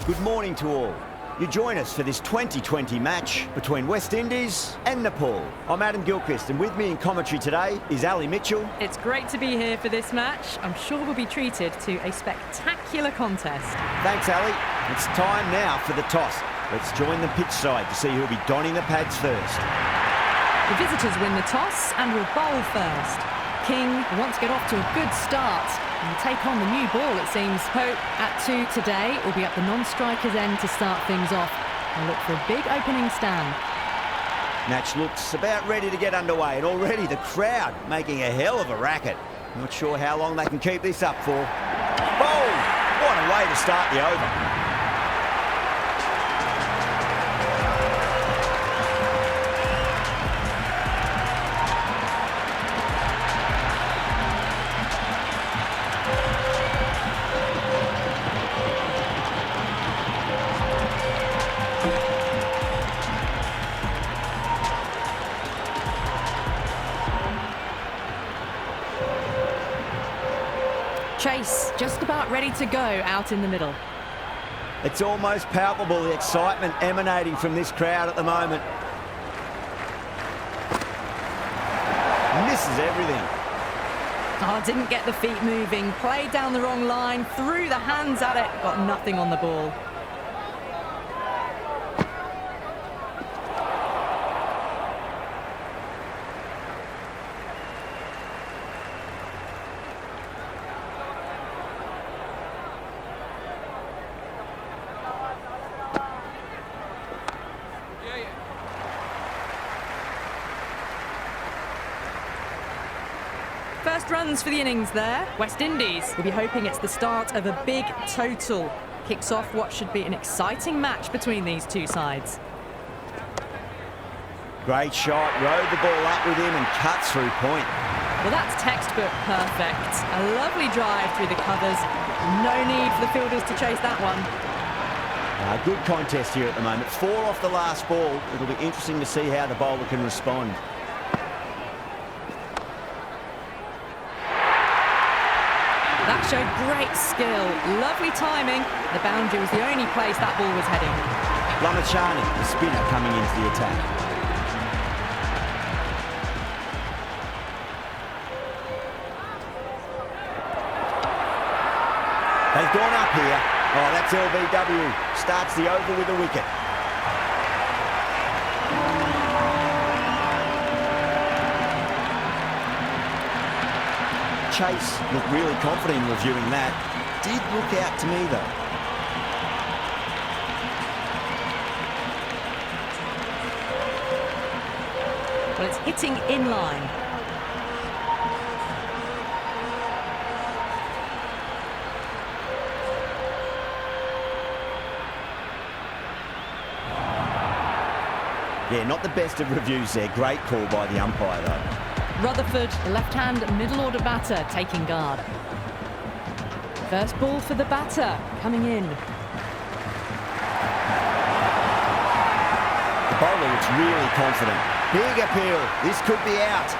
Good morning to all. You join us for this 2020 match between West Indies and Nepal. I'm Adam Gilchrist, and with me in commentary today is Ali Mitchell. It's great to be here for this match. I'm sure we'll be treated to a spectacular contest. Thanks, Ali. It's time now for the toss. Let's join the pitch side to see who'll be donning the pads first. The visitors win the toss and will bowl first. King wants to get off to a good start and take on the new ball, it seems. Pope at 2 today will be at the non-striker's end to start things off and look for a big opening stand. Match looks about ready to get underway, and already the crowd making a hell of a racket. Not sure how long they can keep this up for. Oh, what a way to start the over. Chase just about ready to go out in the middle. It's almost palpable, the excitement emanating from this crowd at the moment. Misses everything. Oh, didn't get the feet moving, played down the wrong line, threw the hands at it, got nothing on the ball. First runs for the innings there. West Indies will be hoping it's the start of a big total. Kicks off what should be an exciting match between these two sides. Great shot, rode the ball up with him and cuts through point. Well, that's textbook perfect. A lovely drive through the covers. No need for the fielders to chase that one. Good contest here at the moment. 4 off the last ball. It'll be interesting to see how the bowler can respond. That showed great skill, lovely timing. The boundary was the only place that ball was heading. Lamachani, the spinner, coming into the attack. They've gone up here. Oh, that's LBW. Starts the over with a wicket. Chase looked really confident in reviewing that. Did look out to me though. Well, it's hitting in line. Yeah, not the best of reviews there. Great call by the umpire though. Rutherford, the left-hand middle-order batter, taking guard. First ball for the batter, coming in. The bowler looks really confident. Big appeal, this could be out.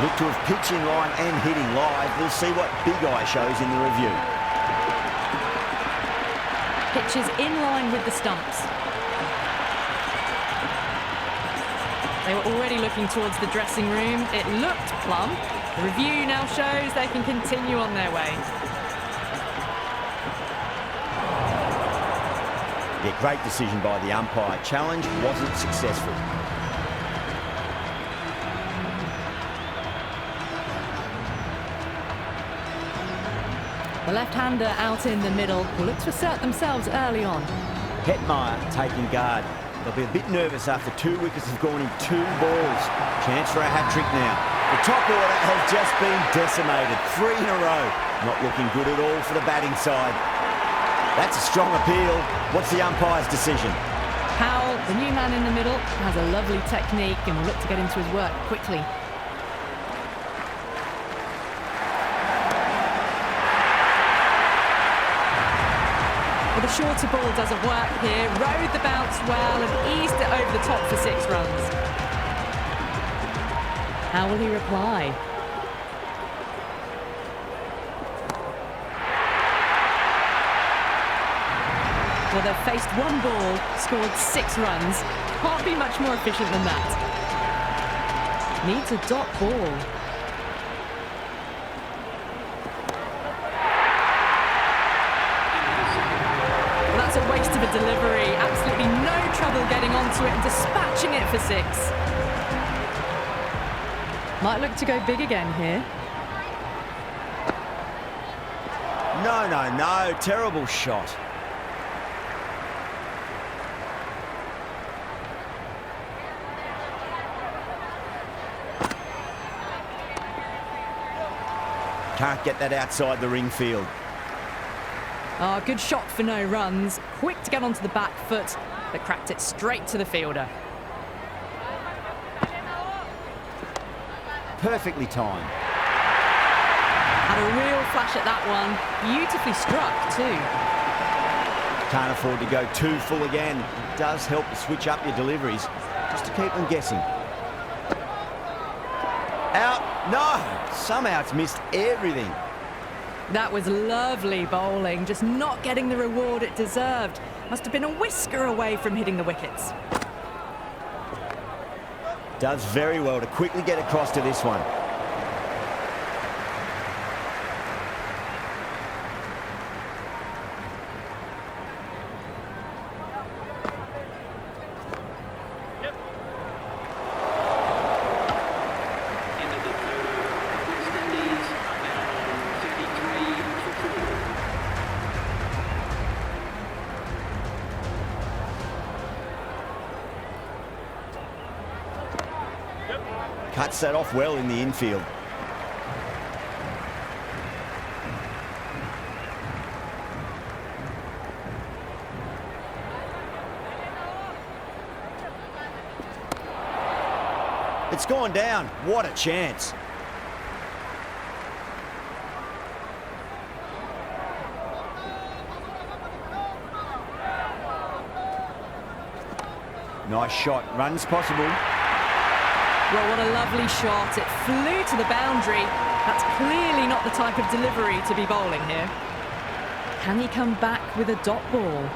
Look to have pitched in line and hitting live. We'll see what Big Eye shows in the review. Pitches in line with the stumps. They were already looking towards the dressing room. It looked plumb. The review now shows they can continue on their way. Yeah, great decision by the umpire. Challenge wasn't successful. The left-hander out in the middle will look to assert themselves early on. Hetmeyer taking guard. They'll be a bit nervous after 2 wickets have gone in 2 balls. Chance for a hat-trick now. The top order has just been decimated. 3 in a row. Not looking good at all for the batting side. That's a strong appeal. What's the umpire's decision? Powell, the new man in the middle, has a lovely technique and will look to get into his work quickly. Well, the shorter ball doesn't work here. Rode the bounce well and eased it over the top for 6 runs. How will he reply? Well, they've faced one ball, scored 6 runs. Can't be much more efficient than that. Needs a dot ball. Well, that's a waste of a delivery. Absolutely no trouble getting onto it and dispatching it for 6. Might look to go big again here. No, no, no. Terrible shot. Can't get that outside the ring field. Oh, good shot for no runs. Quick to get onto the back foot, but cracked it straight to the fielder. Perfectly timed. Had a real flash at that one. Beautifully struck too. Can't afford to go too full again. It does help to switch up your deliveries, just to keep them guessing. Out. No! Somehow it's missed everything. That was lovely bowling, just not getting the reward it deserved. Must have been a whisker away from hitting the wickets. Does very well to quickly get across to this one. Cuts that off well in the infield. It's gone down. What a chance. Nice shot. Runs possible. Well, what a lovely shot. It flew to the boundary. That's clearly not the type of delivery to be bowling here. Can he come back with a dot ball?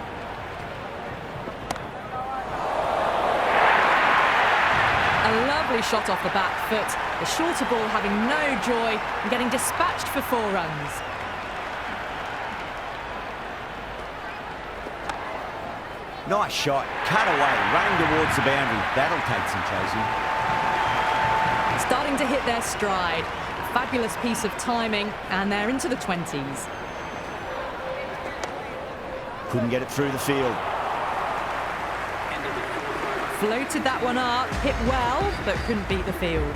A lovely shot off the back foot. The shorter ball having no joy and getting dispatched for 4 runs. Nice shot. Cut away. Running towards the boundary. That'll take some chasing. Starting to hit their stride. A fabulous piece of timing, and they're into the 20s. Couldn't get it through the field. Floated that one up, hit well, but couldn't beat the field.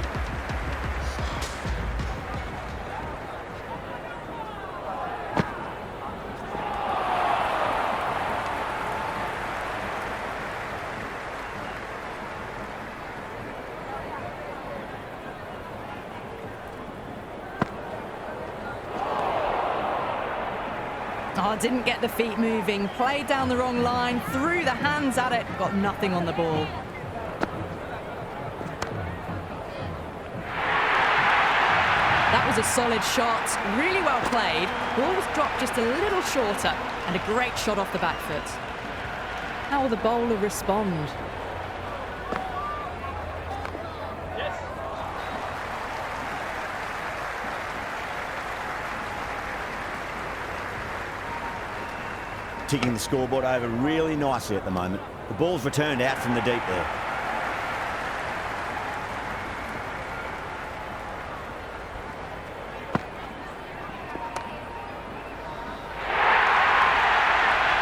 Oh, didn't get the feet moving, played down the wrong line, threw the hands at it, got nothing on the ball. That was a solid shot, really well played. Ball was dropped just a little shorter, and a great shot off the back foot. How will the bowler respond? Ticking the scoreboard over really nicely at the moment. The ball's returned out from the deep there.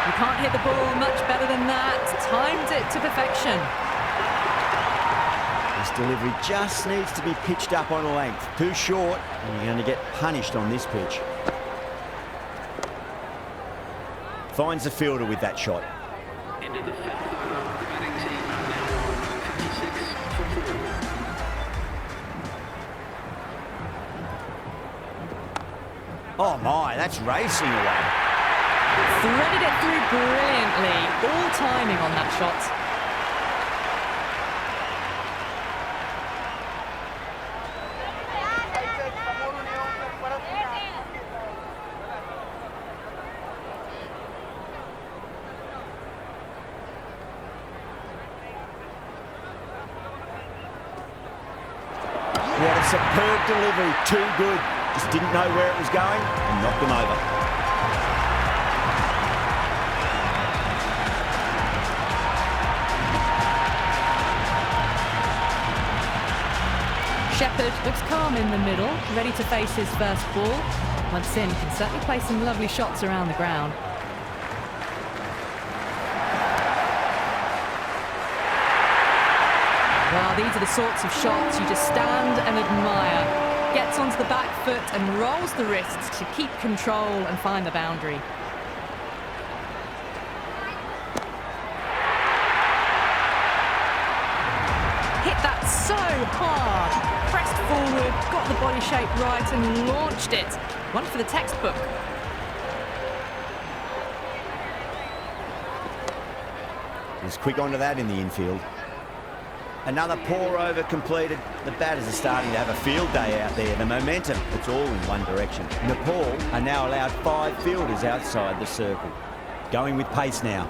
You can't hit the ball much better than that. Timed it to perfection. This delivery just needs to be pitched up on a length. Too short, and you're going to get punished on this pitch. Finds the fielder with that shot. Into the 5th over, the batting team now on 56 for 4. Oh my, that's racing away. Threaded it through brilliantly. All timing on that shot. Superb delivery, too good. Just didn't know where it was going and knocked them over. Shepherd looks calm in the middle, ready to face his first ball. Once in, can certainly play some lovely shots around the ground. Well, these are the sorts of shots you just stand and admire. Gets onto the back foot and rolls the wrists to keep control and find the boundary. Hit that so hard. Pressed forward, got the body shape right and launched it. One for the textbook. He's quick onto that in the infield. Another pour over completed. The batters are starting to have a field day out there. The momentum, it's all in one direction. Nepal are now allowed 5 fielders outside the circle. Going with pace now.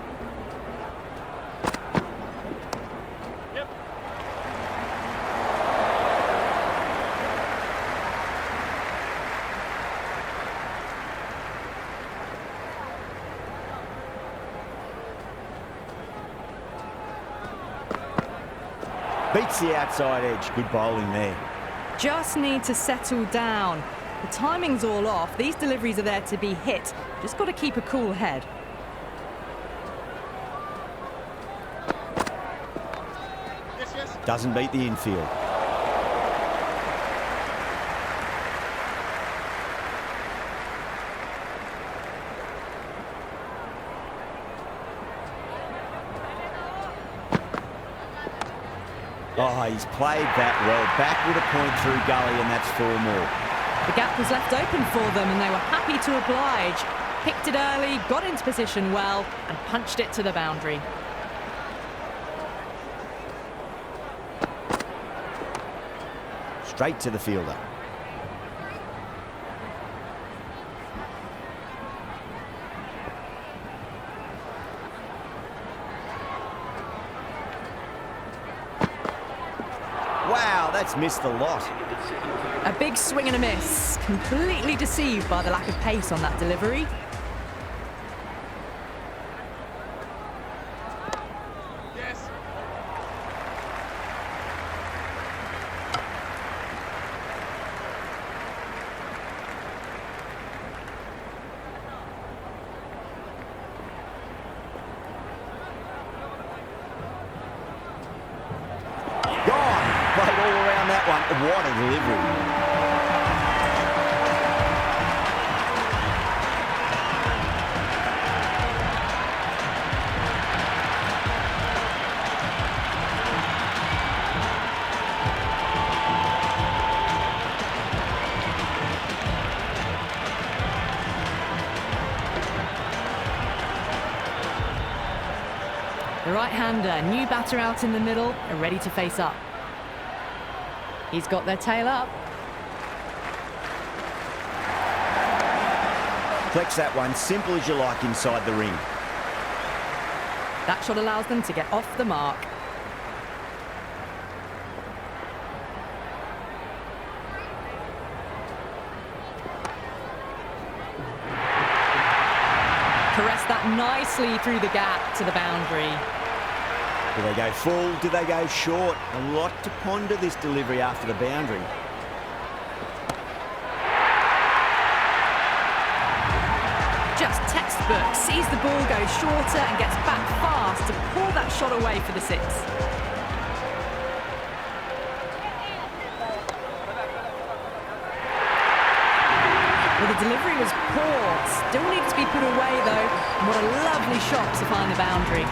Beats the outside edge. Good bowling there. Just need to settle down. The timing's all off. These deliveries are there to be hit. Just got to keep a cool head. Doesn't beat the infield. Oh, he's played that well. Backward a point through gully, and that's 4 more. The gap was left open for them, and they were happy to oblige. Picked it early, got into position well, and punched it to the boundary. Straight to the fielder. Wow, that's missed the lot. A big swing and a miss. Completely deceived by the lack of pace on that delivery. Played all around that one. What a delivery. The right-hander, new batter out in the middle, and ready to face up. He's got their tail up. Flex that one, simple as you like inside the ring. That shot allows them to get off the mark. Caress that nicely through the gap to the boundary. Do they go full? Do they go short? A lot to ponder this delivery after the boundary. Just textbook. Sees the ball go shorter and gets back fast to pull that shot away for the 6. Well, the delivery was poor. Still needs to be put away, though. And what a lovely shot to find the boundary.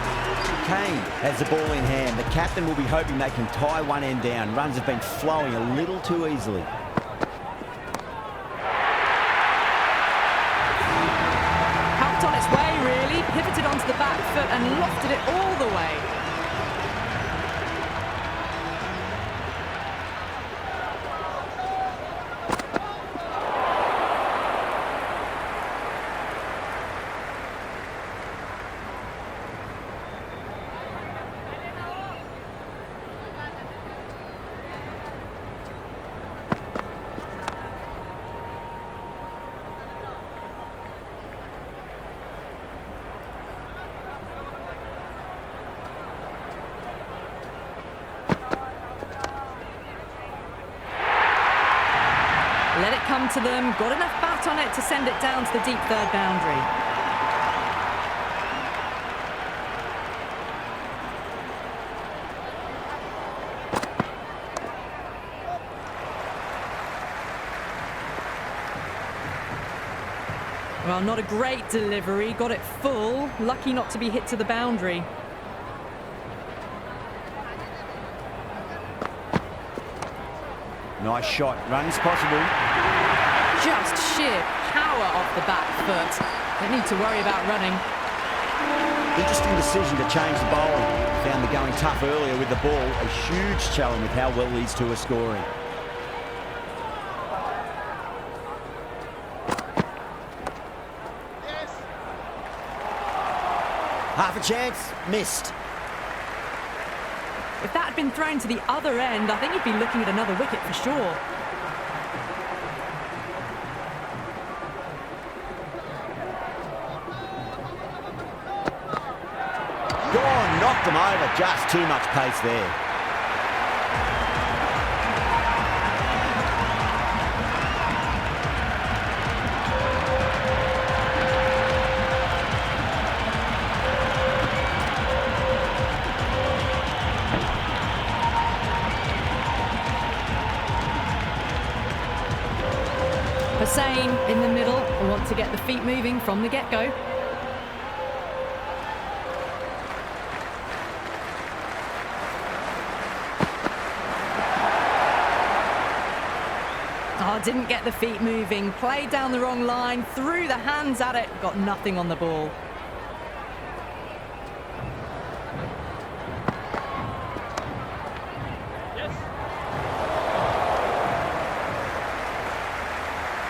Kane has the ball in hand. The captain will be hoping they can tie one end down. Runs have been flowing a little too easily. Helped on its way, really. Pivoted onto the back foot and lofted it all the way. to them, got enough bat on it to send it down to the deep third boundary. Well, not a great delivery, got it full, lucky not to be hit to the boundary. Nice shot, runs possible. Just sheer power off the back foot. Don't need to worry about running. Interesting decision to change the bowling. Found the going tough earlier with the ball. A huge challenge with how well these two are scoring. Half a chance, missed. If that had been thrown to the other end, I think you'd be looking at another wicket for sure. Gone, knocked them over, just too much pace there. Hussain in the middle, will want to get the feet moving from the get-go. Oh, didn't get the feet moving, played down the wrong line, threw the hands at it, got nothing on the ball.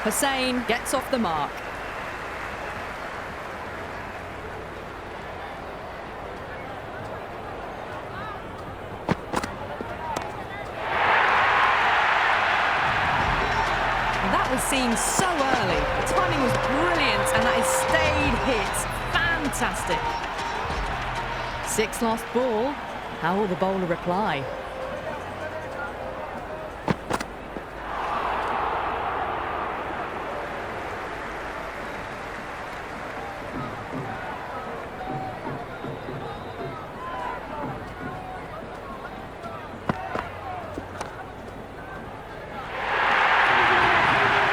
Hussain gets off the mark. And that was seen so early. The timing was brilliant and that is stayed hit. Fantastic. Sixth lost ball. How will the bowler reply?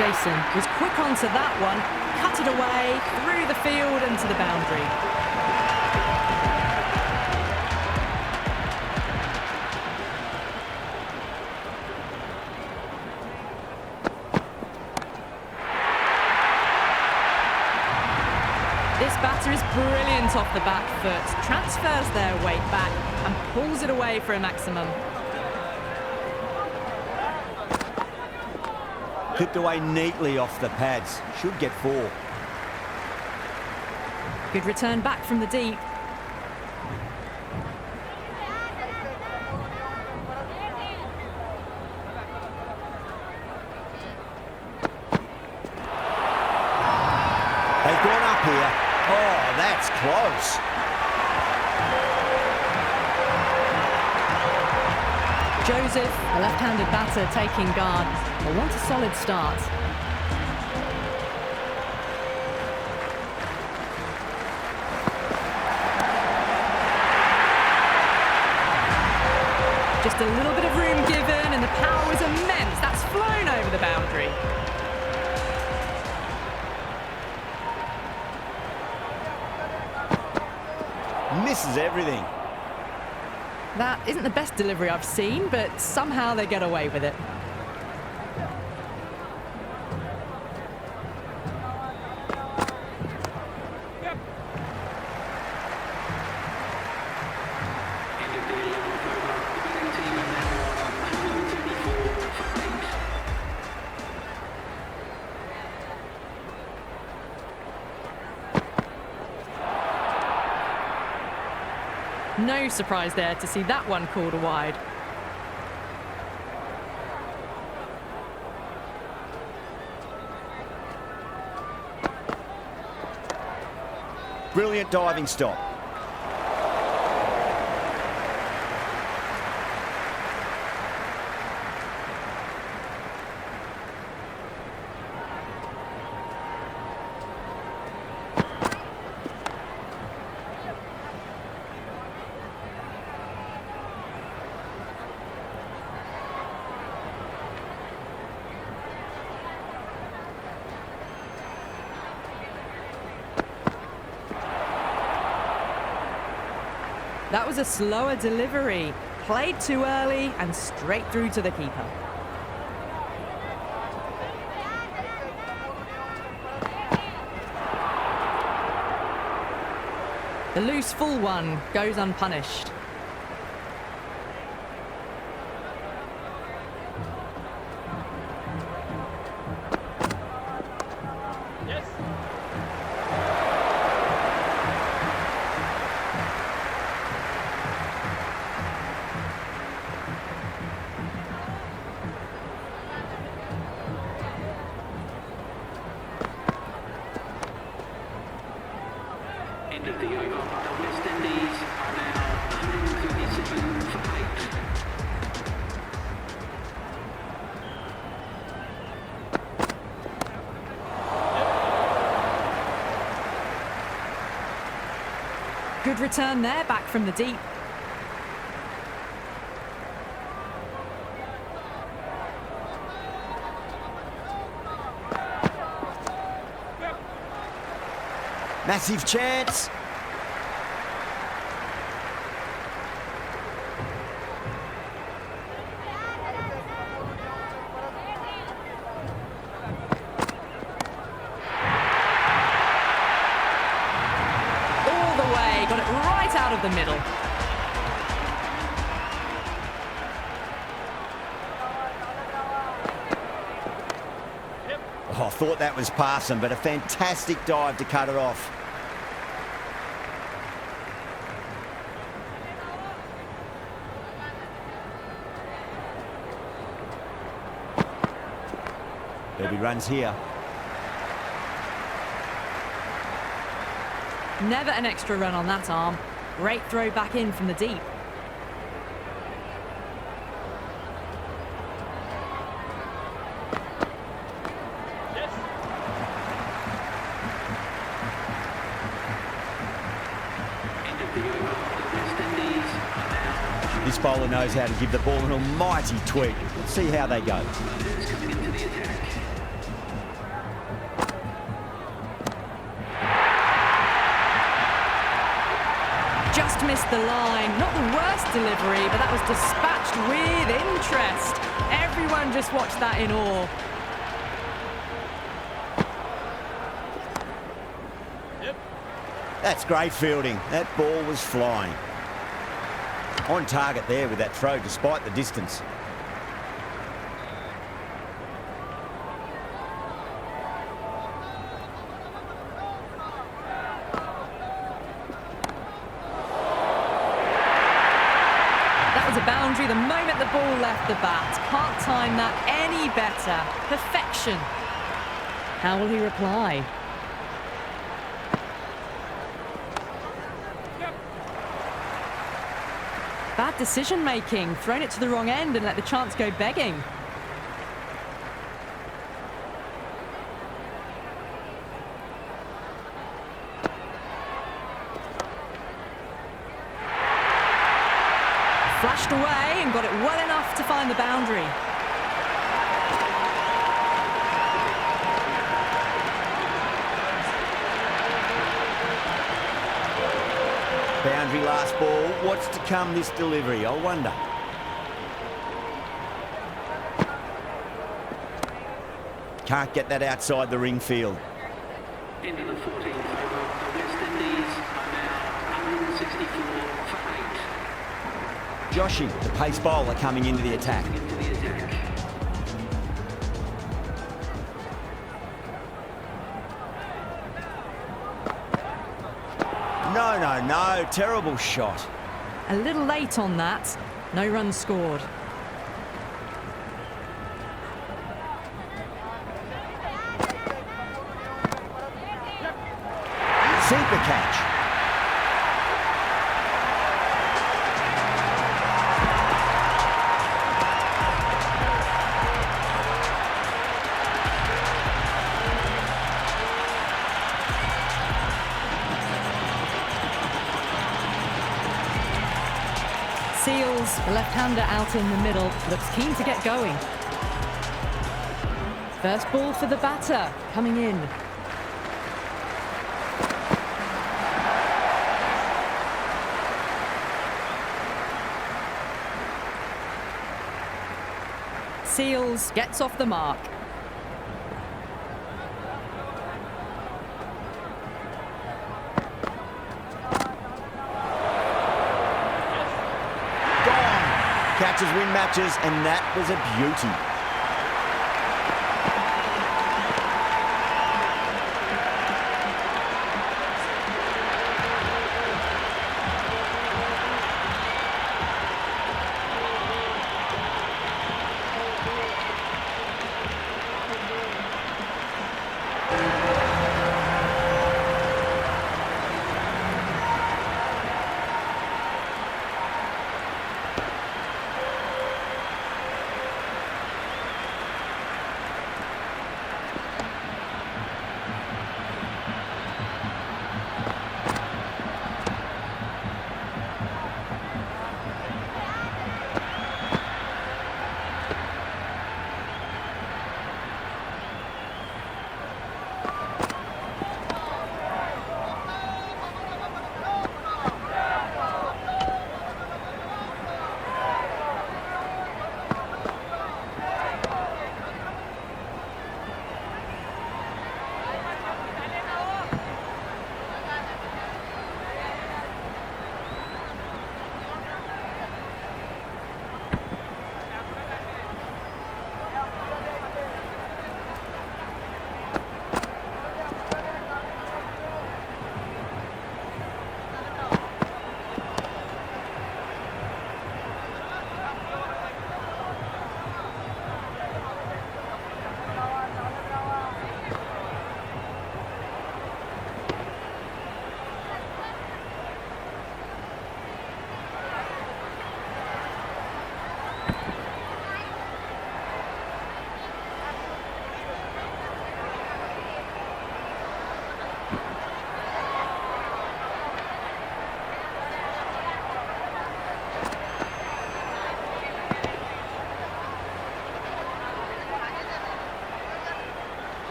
Jason was quick onto that one, cut it away, through the field and to the boundary. This batter is brilliant off the back foot, transfers their weight back and pulls it away for a maximum. Clipped away neatly off the pads. Should get 4. Good return back from the deep. They've gone up here. Oh, that's close. Joseph, the left-handed batter, taking guard. They want a solid start. Just a little bit of room given and the power was immense. That's flown over the boundary. Misses everything. That isn't the best delivery I've seen, but somehow they get away with it. No surprise there to see that one called a wide. Brilliant diving stop. That was a slower delivery. Played too early and straight through to the keeper. The loose full one goes unpunished. End of the over. The West Indies are now 137 for 8. Good return there, back from the deep. Massive chance. All the way, got it right out of the middle. Oh, I thought that was passing, but a fantastic dive to cut it off. There'll be runs here. Never an extra run on that arm. Great throw back in from the deep. This bowler knows how to give the ball an almighty tweak. Let's see how they go. Just missed the line. Not the worst delivery, but that was dispatched with interest. Everyone just watched that in awe. That's great fielding. That ball was flying. On target there with that throw, despite the distance. That was a boundary the moment the ball left the bat. Can't time that any better. Perfection. How will he reply? Bad decision making. Thrown it to the wrong end and let the chance go begging. Flashed away and got it well enough to find the boundary. Boundary last ball. What's to come this delivery? I wonder. Can't get that outside the ring field. Into the 14th over. The West Indies are now 164 for 8. Joshi, the pace bowler, coming into the attack. No. Terrible shot. A little late on that. No runs scored. Super catch. Seals, the left-hander out in the middle, looks keen to get going. First ball for the batter, coming in. Seals gets off the mark. Catches win matches, and that was a beauty.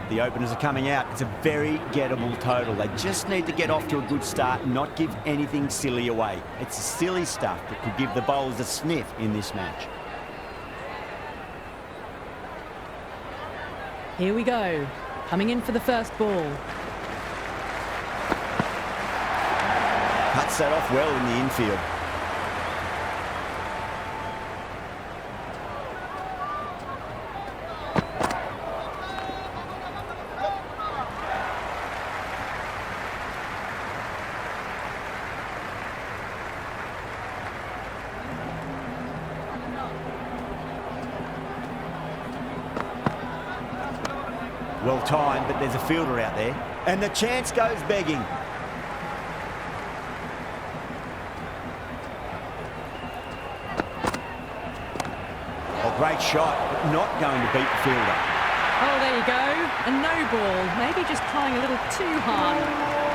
The openers are coming out. It's a very gettable total. They just need to get off to a good start and not give anything silly away. It's the silly stuff that could give the bowlers a sniff in this match. Here we go. Coming in for the first ball. Cuts that off well in the infield. Well timed, but there's a fielder out there. And the chance goes begging. Oh, great shot, but not going to beat the fielder. Oh, there you go. A no ball. Maybe just trying a little too hard.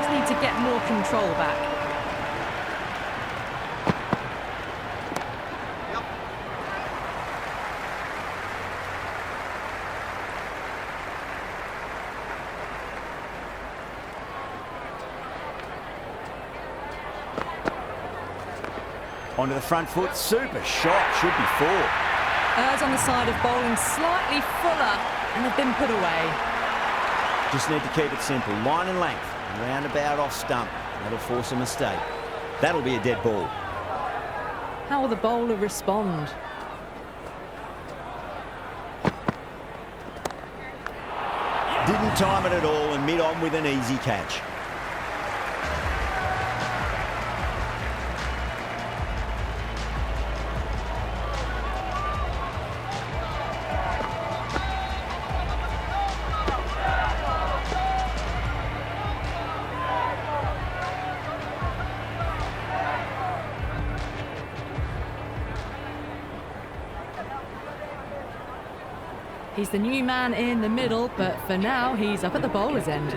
Just need to get more control back. Onto the front foot, super shot, should be four. Errs on the side of bowling slightly fuller, and they've been put away. Just need to keep it simple, line and length, roundabout off stump. That'll force a mistake. That'll be a dead ball. How will the bowler respond? Didn't time it at all and mid-on with an easy catch. He's the new man in the middle, but for now, he's up at the bowler's end.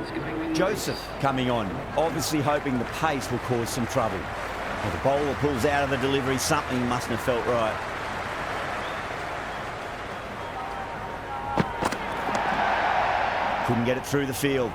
Joseph coming on, obviously hoping the pace will cause some trouble. Well, the bowler pulls out of the delivery, something mustn't have felt right. Couldn't get it through the field.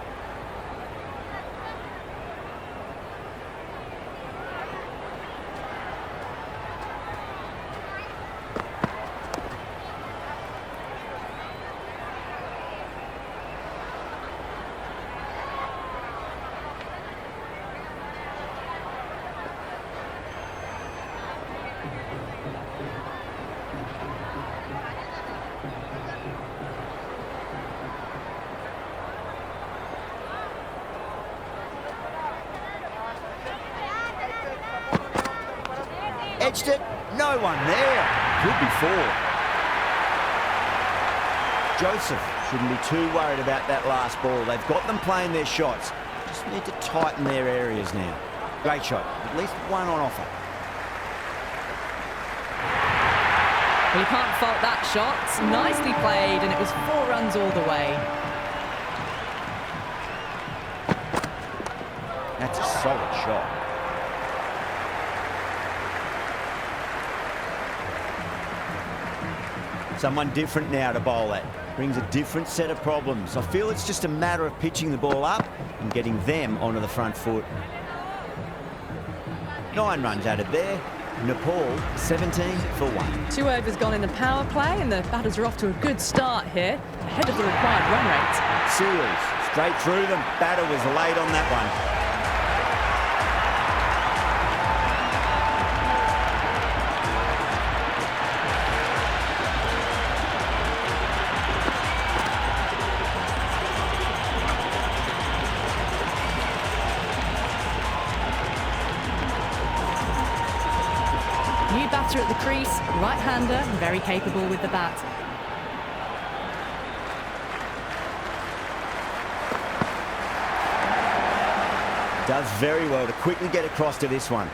Edged it, no one there. Could be four. Joseph shouldn't be too worried about that last ball. They've got them playing their shots. Just need to tighten their areas now. Great shot, at least one on offer. Well, you can't fault that shot. Nicely played, and it was 4 runs all the way. That's a solid shot. Someone different now to bowl at. Brings a different set of problems. I feel it's just a matter of pitching the ball up and getting them onto the front foot. 9 runs added there. Nepal 17 for 1. 2 overs gone in the power play, and the batters are off to a good start here, ahead of the required run rate. Seals straight through them. Batter was late on that one. New batter at the crease, right-hander, very capable with the bat. Does very well to quickly get across to this one.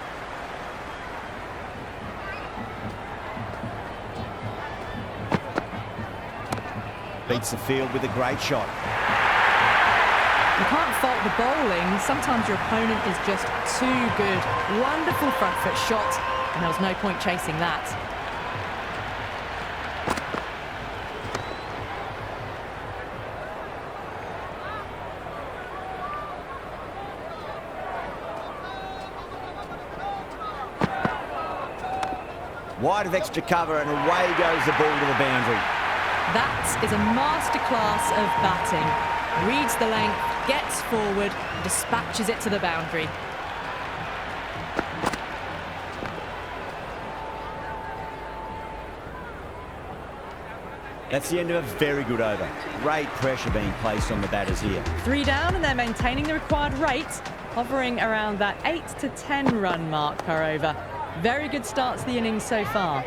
Beats the field with a great shot. You can't fault the bowling. Sometimes your opponent is just too good. Wonderful front foot shot, and there was no point chasing that. Wide of extra cover, and away goes the ball to the boundary. That is a masterclass of batting. Reads the length, gets forward, dispatches it to the boundary. That's the end of a very good over. Great pressure being placed on the batters here. 3 down, and they're maintaining the required rate, hovering around that 8 to 10 run mark per over. Very good start to the innings so far.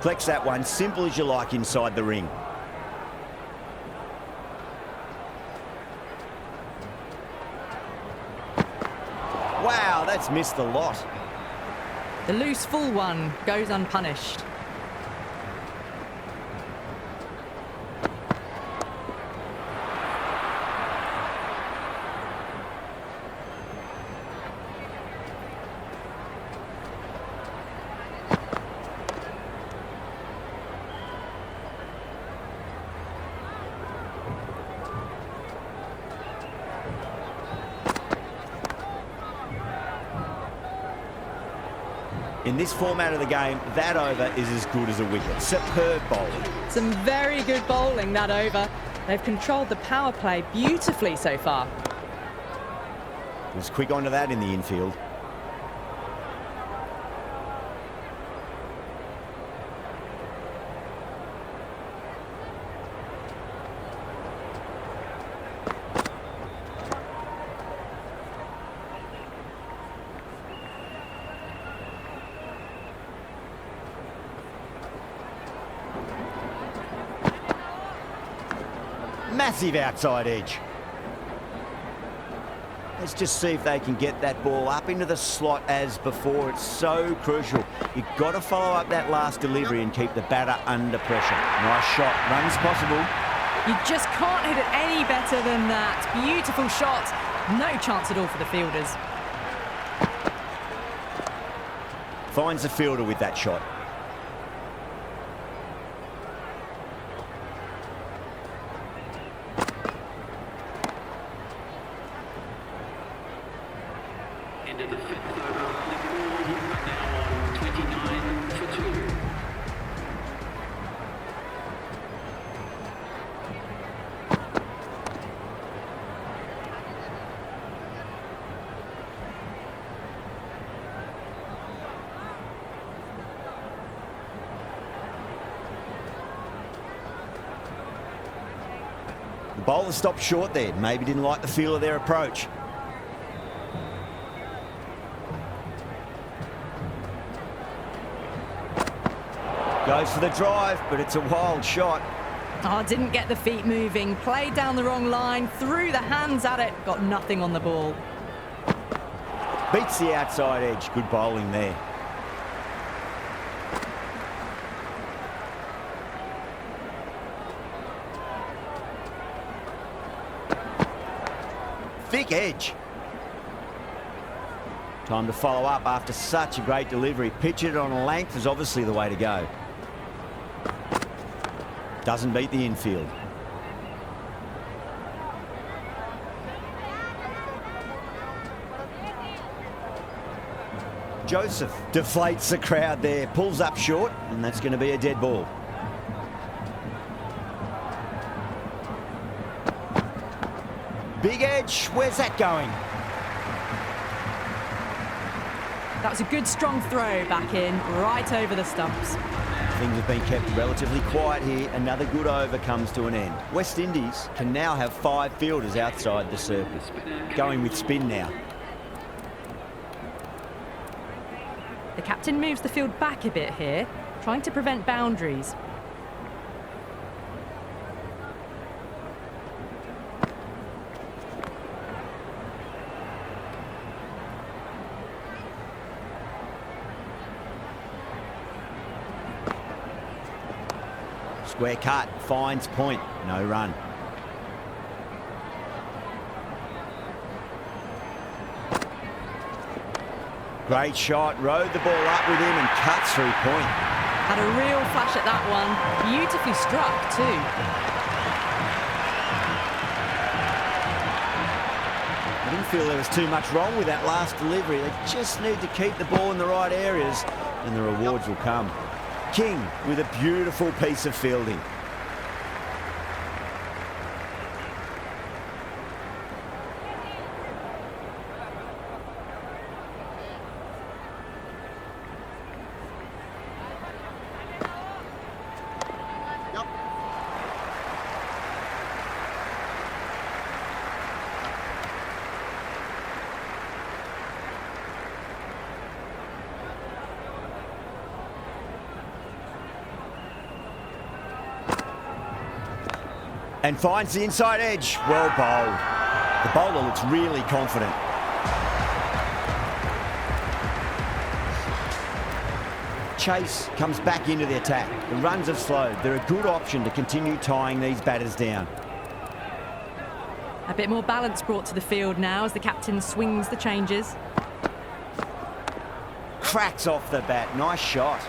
Flex that one, simple as you like inside the ring. Wow, that's missed a lot. The loose full one goes unpunished. In this format of the game, that over is as good as a wicket. Superb bowling. Some very good bowling that over. They've controlled the power play beautifully so far. Was quick onto that in the infield. Massive outside edge. Let's just see if they can get that ball up into the slot as before. It's so crucial. You've got to follow up that last delivery and keep the batter under pressure. Nice shot. Runs possible. You just can't hit it any better than that. Beautiful shot. No chance at all for the fielders. Finds the fielder with that shot. End of the fifth over. Nepal are now on 29 for 2. The bowler stopped short there. Maybe didn't like the feel of their approach. Goes for the drive, but it's a wild shot. Oh, didn't get the feet moving. Played down the wrong line. Threw the hands at it. Got nothing on the ball. Beats the outside edge. Good bowling there. Thick edge. Time to follow up after such a great delivery. Pitch it on a length is obviously the way to go. Doesn't beat the infield. Joseph deflates the crowd there, pulls up short, and that's going to be a dead ball. Big edge, where's that going? That was a good strong throw back in, right over the stumps. Things have been kept relatively quiet here. Another good over comes to an end. West Indies can now have 5 fielders outside the circle. Going with spin now. The captain moves the field back a bit here, trying to prevent boundaries. Square cut, finds point, no run. Great shot, rode the ball up with him and cuts through point. Had a real flash at that one. Beautifully struck too. I didn't feel there was too much wrong with that last delivery. They just need to keep the ball in the right areas and the rewards will come. King with a beautiful piece of fielding. And finds the inside edge. Well bowled. The bowler looks really confident. Chase comes back into the attack. The runs have slowed. They're a good option to continue tying these batters down. A bit more balance brought to the field now as the captain swings the changes. Cracks off the bat. Nice shot.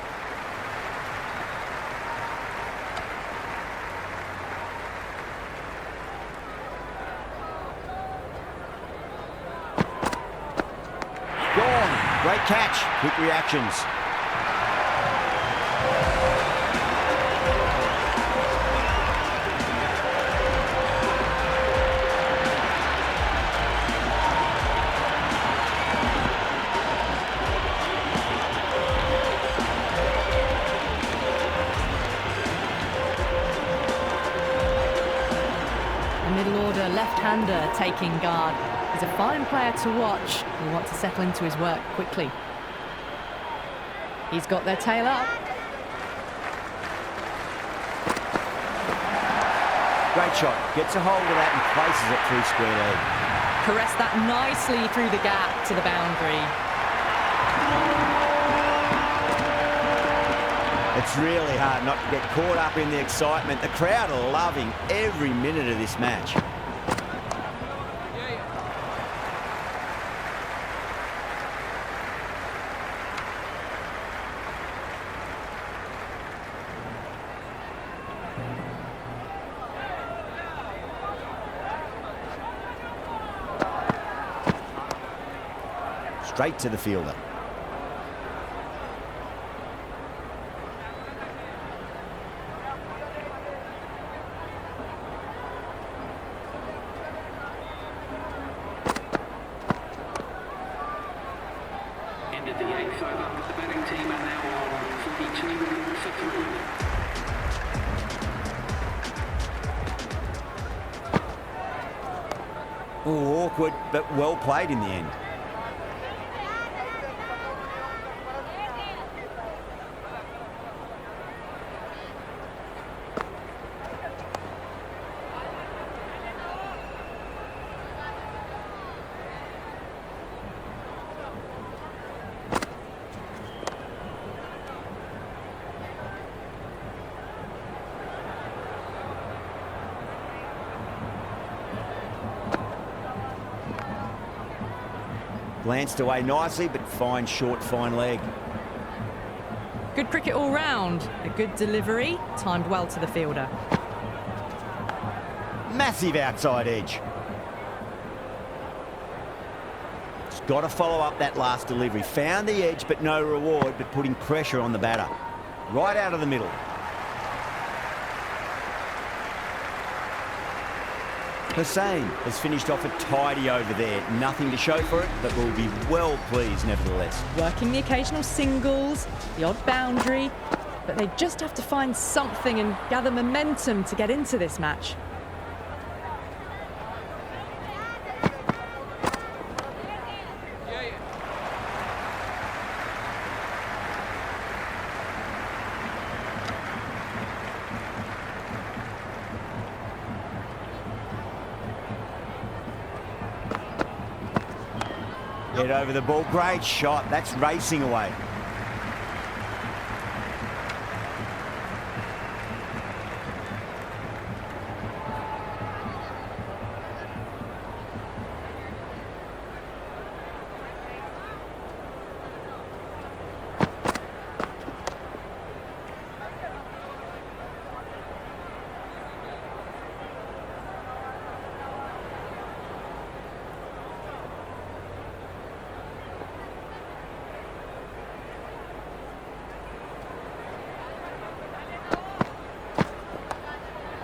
Great catch, quick reactions. A middle order left-hander taking guard. He's a fine player to watch. He'll want to settle into his work quickly. He's got their tail up. Great shot. Gets a hold of that and places it through square leg. Caressed that nicely through the gap to the boundary. It's really hard not to get caught up in the excitement. The crowd are loving every minute of this match. straight to the fielder. Ended the 8th over. The batting team are now on 42 for 3. Oh, awkward, but well played in the end. Glanced away nicely, but fine short, fine leg. Good cricket all round. A good delivery, timed well to the fielder. Massive outside edge. Just got to follow up that last delivery. Found the edge, but no reward, but putting pressure on the batter. Right out of the middle. Hussain has finished off a tidy over there. Nothing to show for it, but will be well pleased nevertheless. Working the occasional singles, the odd boundary, but they just have to find something and gather momentum to get into this match. Get over the ball. Great shot. That's racing away.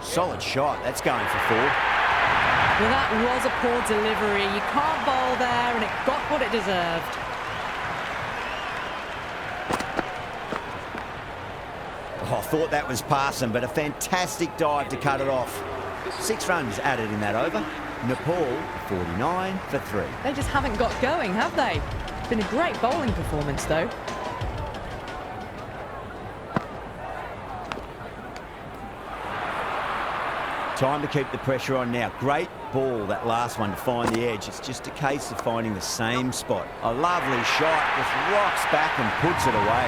Solid shot. That's going for 4. Well, that was a poor delivery. You can't bowl there, and it got what it deserved. Oh, I thought that was passing, but a fantastic dive to cut it off. 6 runs added in that over. Nepal, 49 for 3. They just haven't got going, have they? It's been a great bowling performance, though. Time to keep the pressure on now. Great ball, that last one, to find the edge. It's just a case of finding the same spot. A lovely shot, just rocks back and puts it away.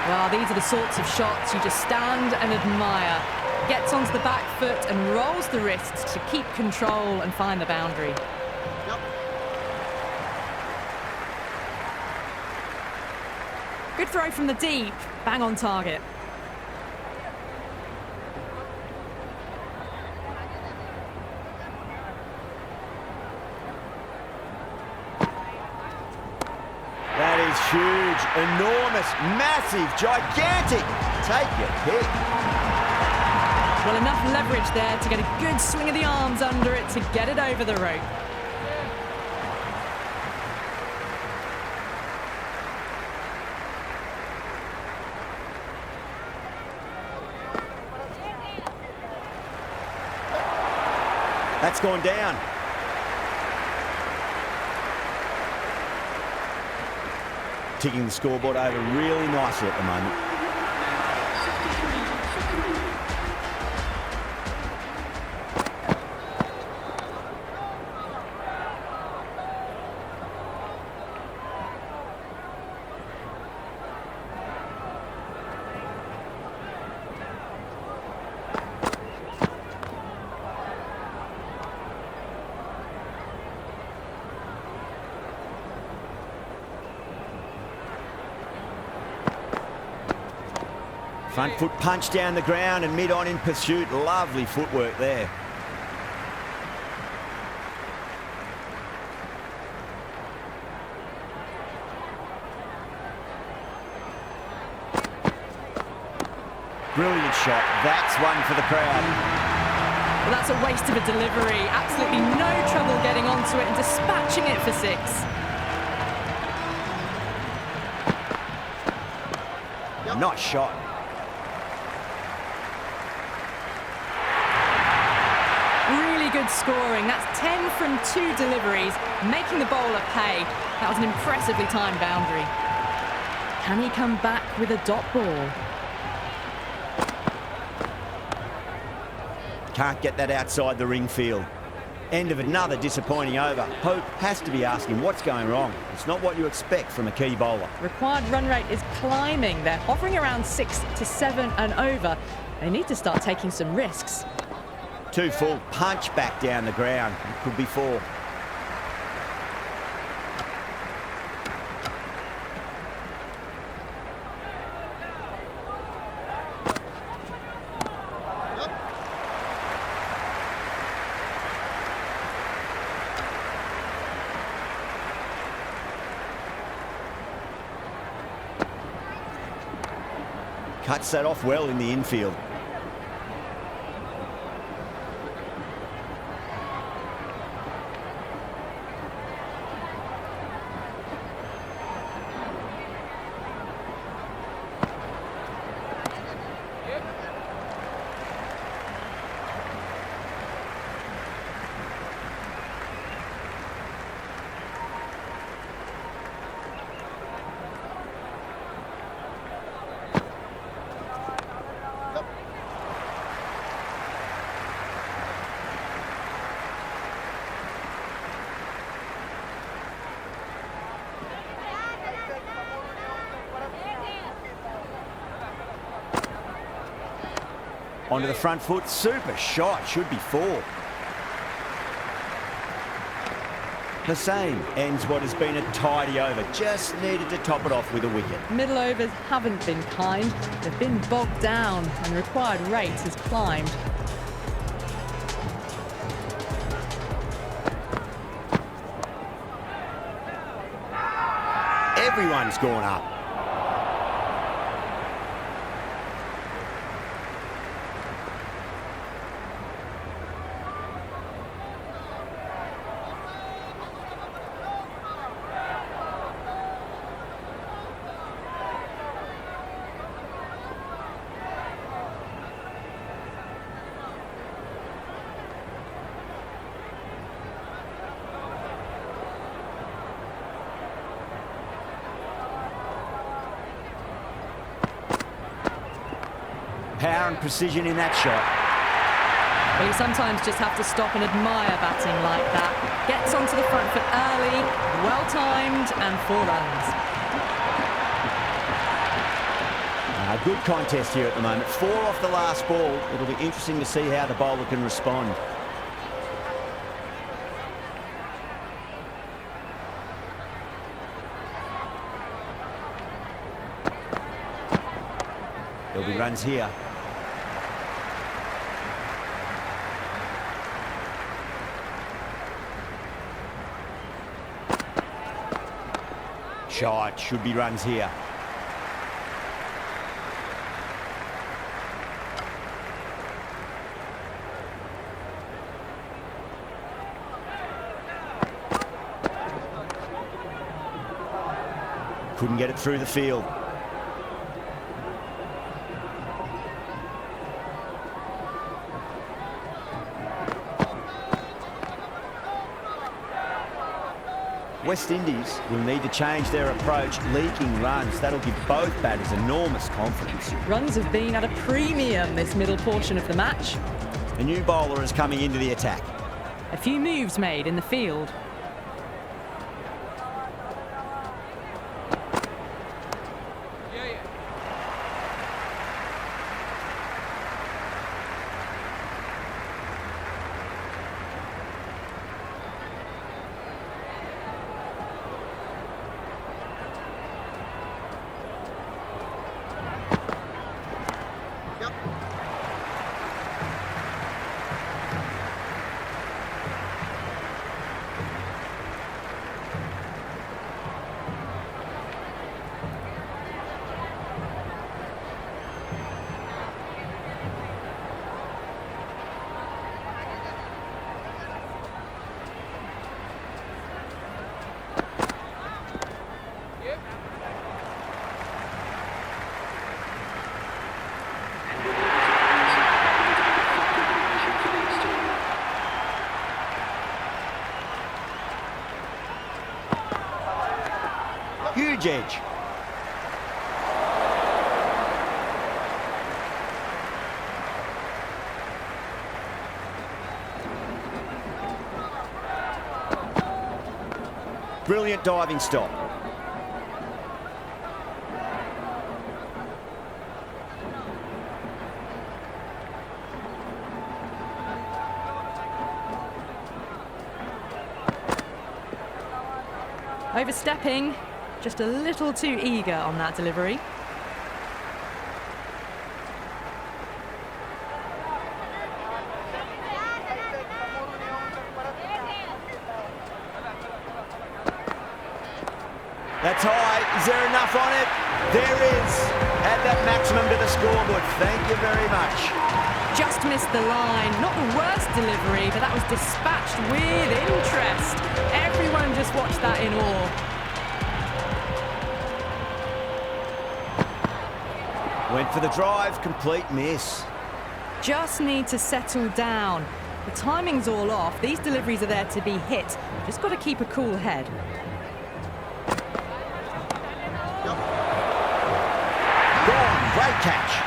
Well, these are the sorts of shots you just stand and admire. Gets onto the back foot and rolls the wrists to keep control and find the boundary. Yep. Good throw from the deep, bang on target. That is huge, enormous, massive, gigantic. Take your pick. Well, enough leverage there to get a good swing of the arms under it to get it over the rope. That's gone down. Ticking the scoreboard over really nicely at the moment. Front foot punch down the ground and mid-on in pursuit. Lovely footwork there. Brilliant shot. That's one for the crowd. Well, that's a waste of a delivery. Absolutely no trouble getting onto it and dispatching it for 6. Nice shot. Really good scoring. That's 10 from 2 deliveries, making the bowler pay. That was an impressively timed boundary. Can he come back with a dot ball? Can't get that outside the ring field. End of another disappointing over. Hope has to be asking what's going wrong. It's not what you expect from a key bowler. Required run rate is climbing. They're hovering around 6 to 7 and over. They need to start taking some risks. 2 full, punch back down the ground. It could be 4. Cuts that off well in the infield. Onto the front foot, super shot, should be 4. Hussain ends what has been a tidy over, just needed to top it off with a wicket. Middle overs haven't been kind. They've been bogged down and the required rate has climbed. Everyone's gone up. Power and precision in that shot. Well, you sometimes just have to stop and admire batting like that. Gets onto the front foot early, well-timed, and 4 runs. A good contest here at the moment. 4 off the last ball. It'll be interesting to see how the bowler can respond. There'll be runs here. Shot, should be runs here. Couldn't get it through the field. West Indies will need to change their approach, leaking runs. That'll give both batters enormous confidence. Runs have been at a premium this middle portion of the match. A new bowler is coming into the attack. A few moves made in the field. edge. Brilliant diving stop. Overstepping, just a little too eager on that delivery. That's high. Is there enough on it? There is. Add that maximum to the scoreboard. Thank you very much. Just missed the line. Not the worst delivery, but that was dispatched with interest. Everyone just watched that in awe. Went for the drive, complete miss. Just need to settle down. The timing's all off. These deliveries are there to be hit. Just got to keep a cool head. Gone, great catch.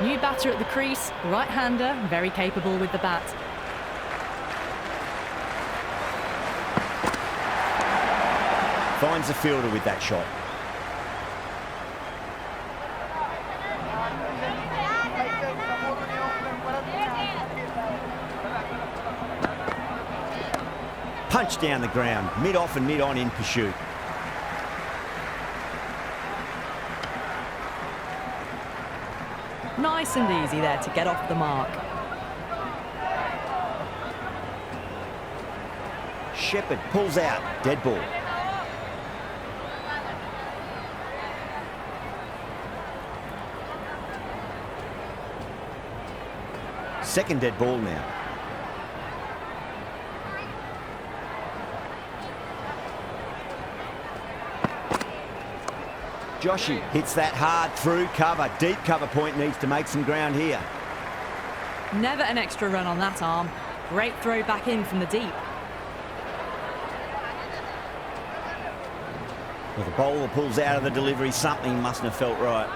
New batter at the crease, right-hander, very capable with the bat. Finds the fielder with that shot. Punch down the ground, mid-off and mid-on in pursuit. Nice and easy there to get off the mark. Shepherd pulls out, dead ball. Second dead ball now. Joshy hits that hard through cover. Deep cover point, needs to make some ground here. Never an extra run on that arm. Great throw back in from the deep. Well, the bowler pulls out of the delivery. Something mustn't have felt right.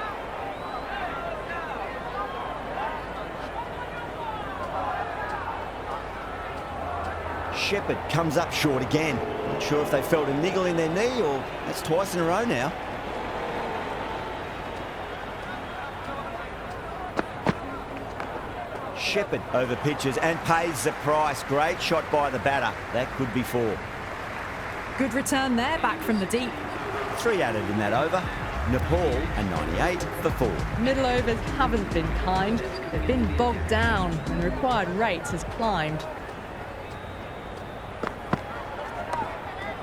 Shepherd comes up short again. Not sure if they felt a niggle in their knee or that's twice in a row now. Shepherd over pitches and pays the price. Great shot by the batter. That could be four. Good return there, back from the deep. 3 added in that over. Nepal a 98 for 4. Middle overs haven't been kind. They've been bogged down and the required rate has climbed.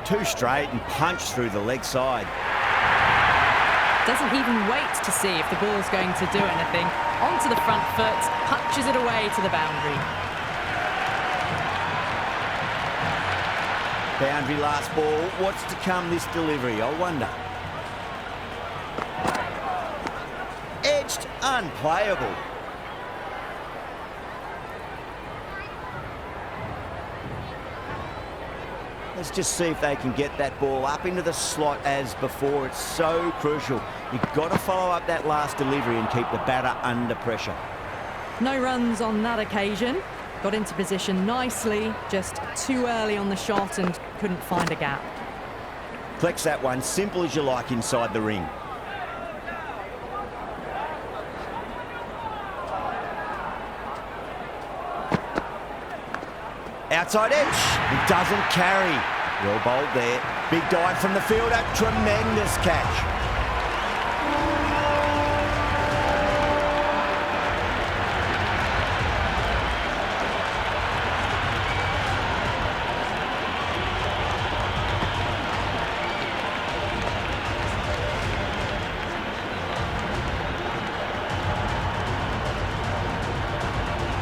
2 straight and punched through the leg side. Doesn't even wait to see if the ball's going to do anything. Onto the front foot, punches it away to the boundary. Boundary last ball. What's to come this delivery, I wonder. Edged, unplayable. Let's just see if they can get that ball up into the slot as before. It's so crucial. You've got to follow up that last delivery and keep the batter under pressure. No runs on that occasion. Got into position nicely, just too early on the shot and couldn't find a gap. Flex that one, simple as you like inside the ring. Outside edge, it doesn't carry. Well bowled there. Big dive from the fielder, tremendous catch.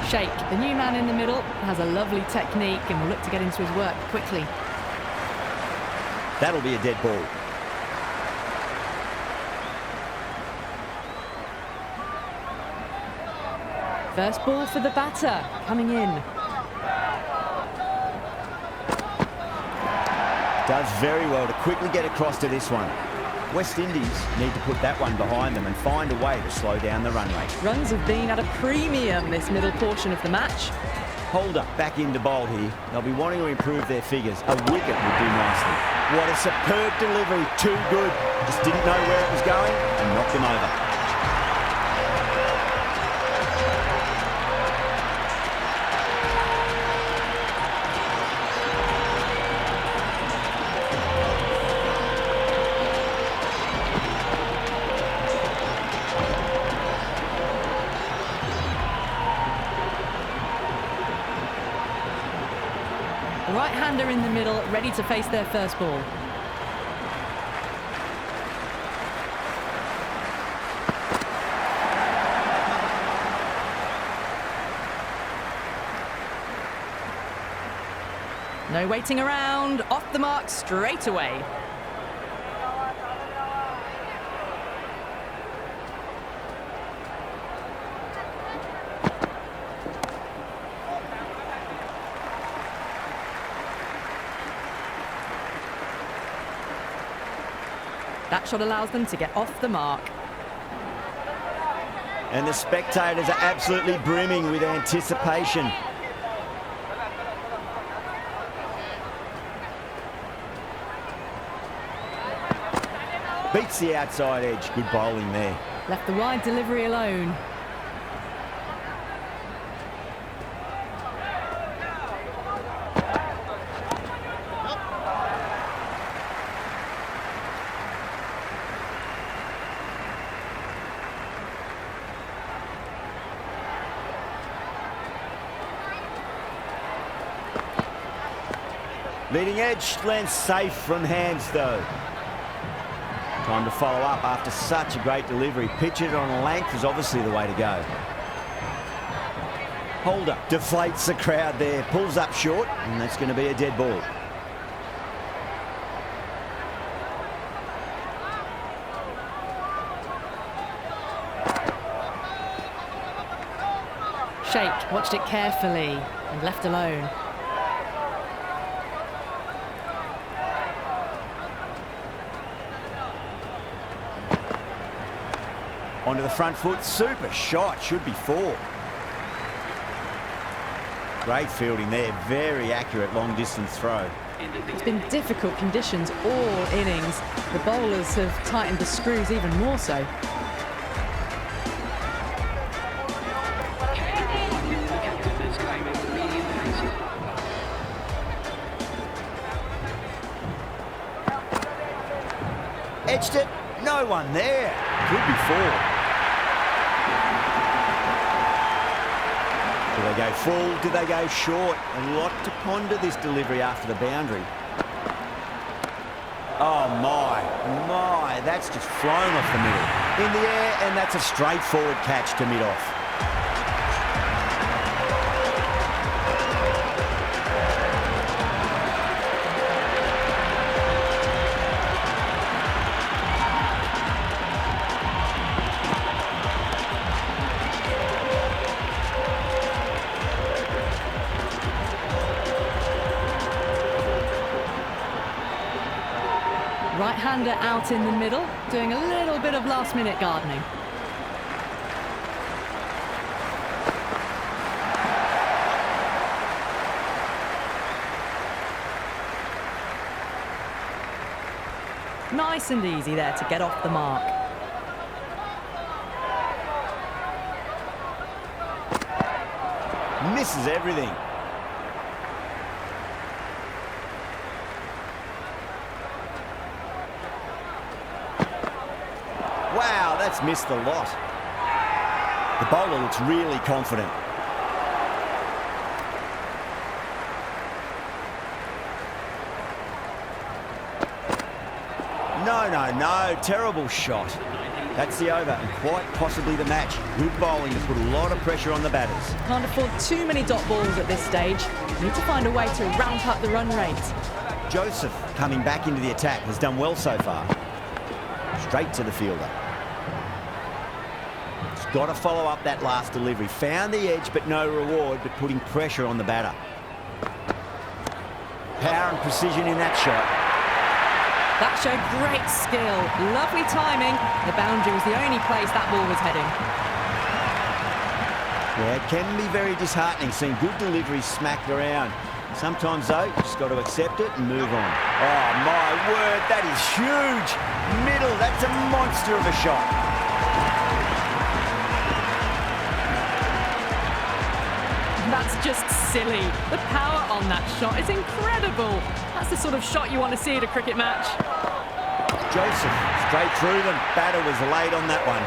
Sheikh, the new man in the middle, has a lovely technique and will look to get into his work quickly. That'll be a dead ball. First ball for the batter, coming in. Does very well to quickly get across to this one. West Indies need to put that one behind them and find a way to slow down the run rate. Runs have been at a premium this middle portion of the match. Holder back into bowl here. They'll be wanting to improve their figures. A wicket would do nicely. What a superb delivery. Too good. Just didn't know where it was going and knocked him over. Right-hander in the middle, ready to face their first ball. No waiting around, off the mark straight away. That shot allows them to get off the mark. And the spectators are absolutely brimming with anticipation. Beats the outside edge. Good bowling there. Left the wide delivery alone. Leading edge lands safe from hands though. Time to follow up after such a great delivery. Pitch it on length is obviously the way to go. Holder deflates the crowd there, pulls up short, and that's going to be a dead ball. Sheikh watched it carefully and left alone. Onto the front foot, super shot, should be 4. Great fielding there, very accurate long distance throw. It's been difficult conditions all innings. The bowlers have tightened the screws even more so. Edged it, no one there. Could be 4. Do they go full? Do they go short? A lot to ponder this delivery after the boundary. Oh my, that's just flown off the middle. In the air, and that's a straightforward catch to mid-off. Right-hander out in the middle, doing a little bit of last-minute gardening. Nice and easy there to get off the mark. Misses everything. Wow, that's missed the lot. The bowler looks really confident. No, terrible shot. That's the over and quite possibly the match. Good bowling to put a lot of pressure on the batters. Can't afford too many dot balls at this stage. Need to find a way to ramp up the run rate. Joseph, coming back into the attack, has done well so far. Straight to the fielder. He's got to follow up that last delivery. Found the edge, but no reward, but putting pressure on the batter. Power and precision in that shot. That showed great skill. Lovely timing. The boundary was the only place that ball was heading. Yeah, it can be very disheartening seeing good deliveries smacked around. Sometimes, though, you just got to accept it and move on. Oh, my word, that is huge. Middle, that's a monster of a shot. That's just silly. The power on that shot is incredible. That's the sort of shot you want to see at a cricket match. Joseph, straight through them. Batter was late on that one.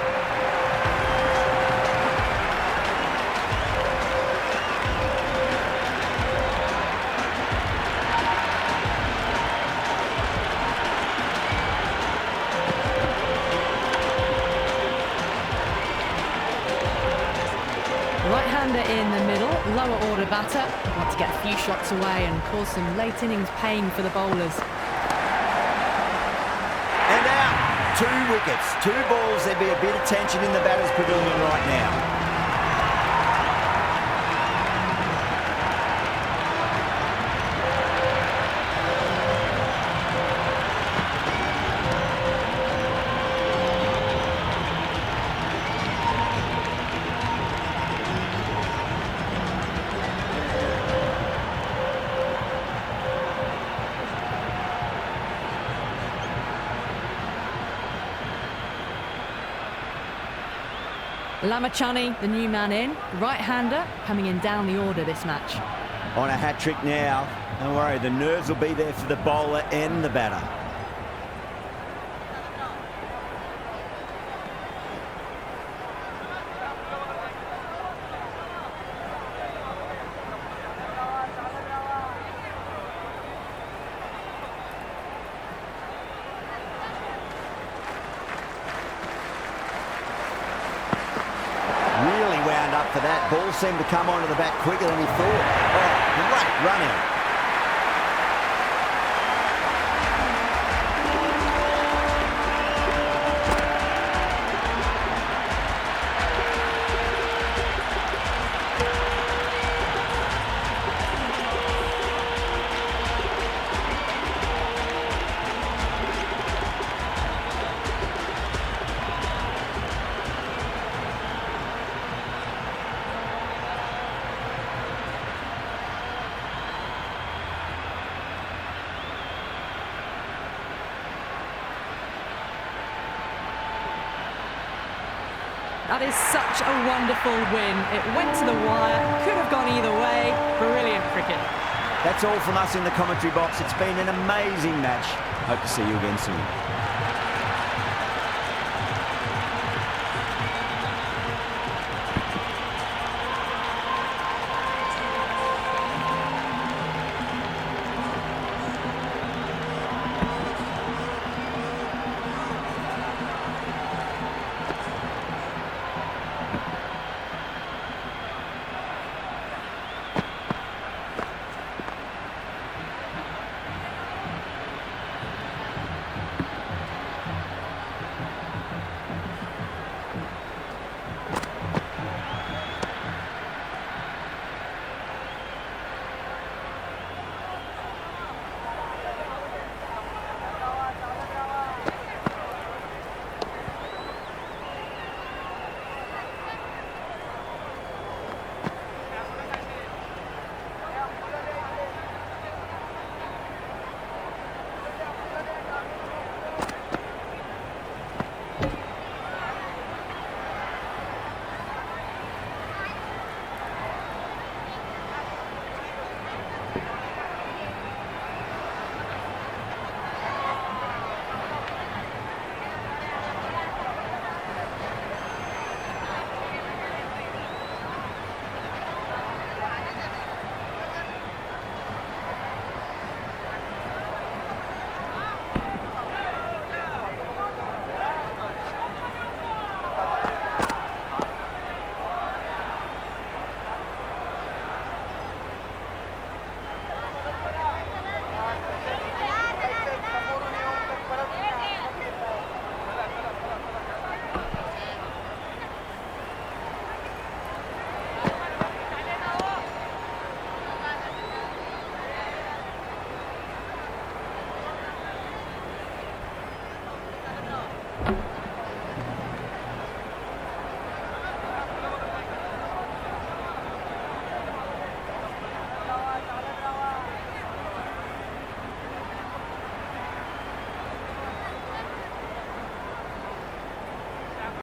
Right-hander in the middle, lower order batter. Want to get a few shots away and cause some late innings pain for the bowlers. And out. 2 wickets, 2 balls. There'd be a bit of tension in the batter's pavilion right now. Lamachani, the new man in. Right-hander coming in down the order this match. On a hat-trick now. Don't worry, the nerves will be there for the bowler and the batter. Really wound up for that. Ball seemed to come onto the bat quicker than he thought. Oh, great running. That is such a wonderful win. It went to the wire, could have gone either way. Brilliant cricket. That's all from us in the commentary box. It's been an amazing match. Hope to see you again soon.